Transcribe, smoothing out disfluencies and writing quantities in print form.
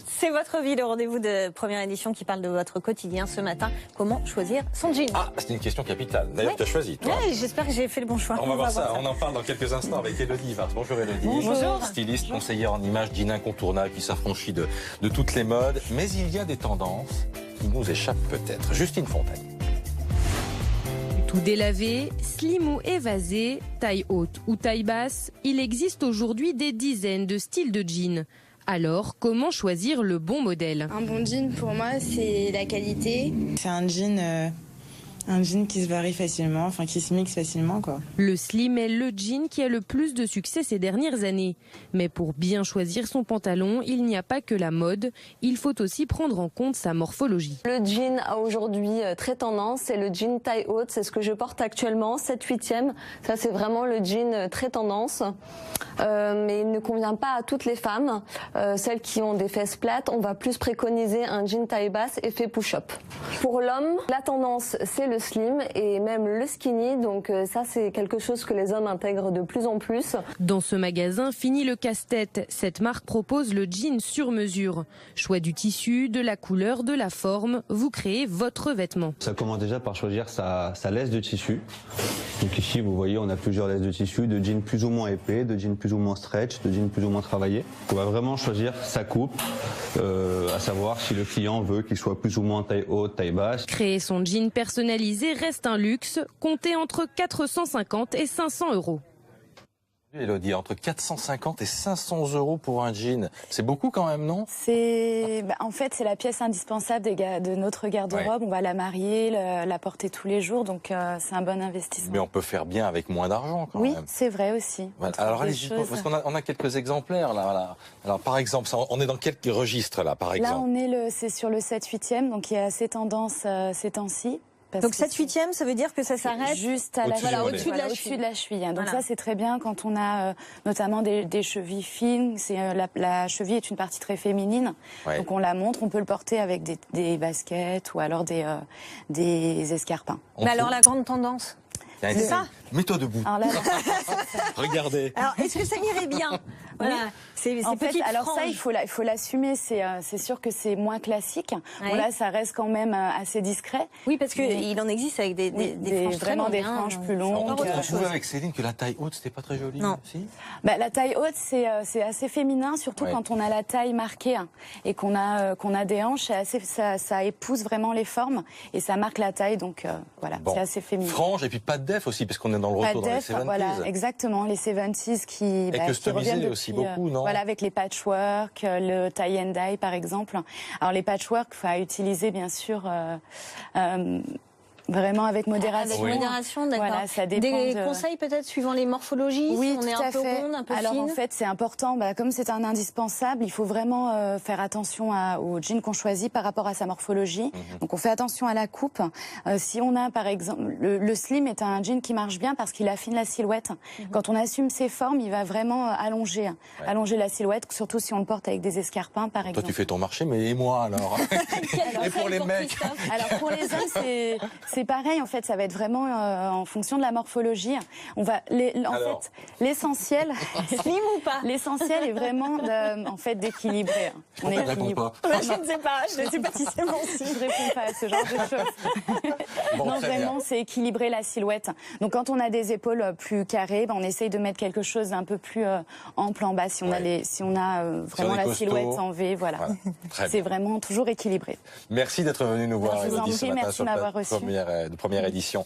C'est votre vie, le rendez-vous de première édition qui parle de votre quotidien ce matin. Comment choisir son jean? Ah, c'est une question capitale. D'ailleurs, tu as choisi, toi. Oui, j'espère que j'ai fait le bon choix. On va voir ça. On en parle dans quelques instants avec Élodie Vart. Bonjour Élodie. Bonjour. Styliste, conseillère en images, jean incontournable qui s'affranchit de toutes les modes. Mais il y a des tendances qui nous échappent peut-être. Justine Fontaine. Tout délavé, slim ou évasé, taille haute ou taille basse, il existe aujourd'hui des dizaines de styles de jeans. Alors, comment choisir le bon modèle? Un bon jean, pour moi, c'est la qualité. C'est un jean qui se varie facilement, enfin qui se mixe facilement, quoi. Le slim est le jean qui a le plus de succès ces dernières années. Mais pour bien choisir son pantalon, il n'y a pas que la mode, il faut aussi prendre en compte sa morphologie. Le jean a aujourd'hui très tendance, c'est le jean taille haute, c'est ce que je porte actuellement, 7/8e. Ça c'est vraiment le jean très tendance, mais il ne convient pas à toutes les femmes. Celles qui ont des fesses plates, on va plus préconiser un jean taille basse effet push-up. Pour l'homme, la tendance c'est le slim et même le skinny, donc ça c'est quelque chose que les hommes intègrent de plus en plus. Dans ce magasin, fini le casse-tête. Cette marque propose le jean sur mesure. Choix du tissu, de la couleur, de la forme, vous créez votre vêtement. Ça commence déjà par choisir sa laisse de tissu. Donc ici vous voyez on a plusieurs laisses de tissu, de jeans plus ou moins épais, de jeans plus ou moins stretch, de jeans plus ou moins travaillés. On va vraiment choisir sa coupe, à savoir si le client veut qu'il soit plus ou moins taille haute, taille basse. Créer son jean personnalisé reste un luxe, comptez entre 450 et 500 euros. Élodie, entre 450 et 500 euros pour un jean. C'est beaucoup quand même, non? En fait, c'est la pièce indispensable de notre garde-robe. Ouais. On va la marier, la porter tous les jours, donc c'est un bon investissement. Mais on peut faire bien avec moins d'argent quand même. Oui, c'est vrai aussi. Voilà. Alors allez-y, parce qu'on a quelques exemplaires là. Voilà. Alors par exemple, on est dans quel registre là, par exemple? Là, c'est sur le 7/8e, donc il y a assez tendance ces temps-ci. Donc 7/8e, ça veut dire que ça s'arrête juste à au-dessus de la cheville. Donc ça, c'est très bien quand on a notamment des chevilles fines. La cheville est une partie très féminine. Ouais. Donc on la montre, on peut le porter avec des baskets ou alors des escarpins. Mais alors la grande tendance, c'est ça? Mets-toi debout. Alors là, regardez. Alors est-ce que ça irait bien? Voilà. Oui. En fait, alors ça, il faut l'assumer. C'est sûr que c'est moins classique. Ouais. Bon, là, ça reste quand même assez discret. Oui, parce que il en existe avec des franges vraiment des franges plus longues. On trouvait avec Céline que la taille haute, c'était pas très joli. Non. Si la taille haute, c'est assez féminin, surtout quand on a la taille marquée et qu'on a des hanches. Ça épouse vraiment les formes et ça marque la taille. Donc voilà, c'est assez féminin. Frange et puis pas de def aussi, parce qu'on est dans le retour dans les 70s. Voilà, exactement, les 70s qui customisés aussi beaucoup, non? Voilà, avec les patchwork, le tie and dye par exemple. Alors les patchwork, il faut utiliser bien sûr vraiment avec modération. Avec modération, d'accord. Voilà, ça dépend. Des conseils peut-être suivant les morphologies. Oui, si on est un peu ronde, un peu fine. Alors en fait, c'est important. Comme c'est un indispensable, il faut vraiment faire attention au jean qu'on choisit par rapport à sa morphologie. Donc on fait attention à la coupe. Si on a par exemple le slim est un jean qui marche bien parce qu'il affine la silhouette. Quand on assume ses formes, il va vraiment allonger la silhouette, surtout si on le porte avec des escarpins par exemple. Toi tu fais ton marché, mais et moi alors? Et pour les mecs? Alors pour les hommes, c'est pareil, en fait, ça va être vraiment en fonction de la morphologie. En fait, l'essentiel, slim ou pas? L'essentiel est vraiment d'équilibrer. On est équilibré. Je ne sais pas si c'est bon si je réponds pas à ce genre de choses. Non, vraiment, c'est équilibrer la silhouette. Donc, quand on a des épaules plus carrées, on essaye de mettre quelque chose d'un peu plus ample en bas. Si on a vraiment la silhouette en V, voilà. C'est vraiment toujours équilibré. Merci d'être venu nous voir, Élodie, ce matin sur de première édition.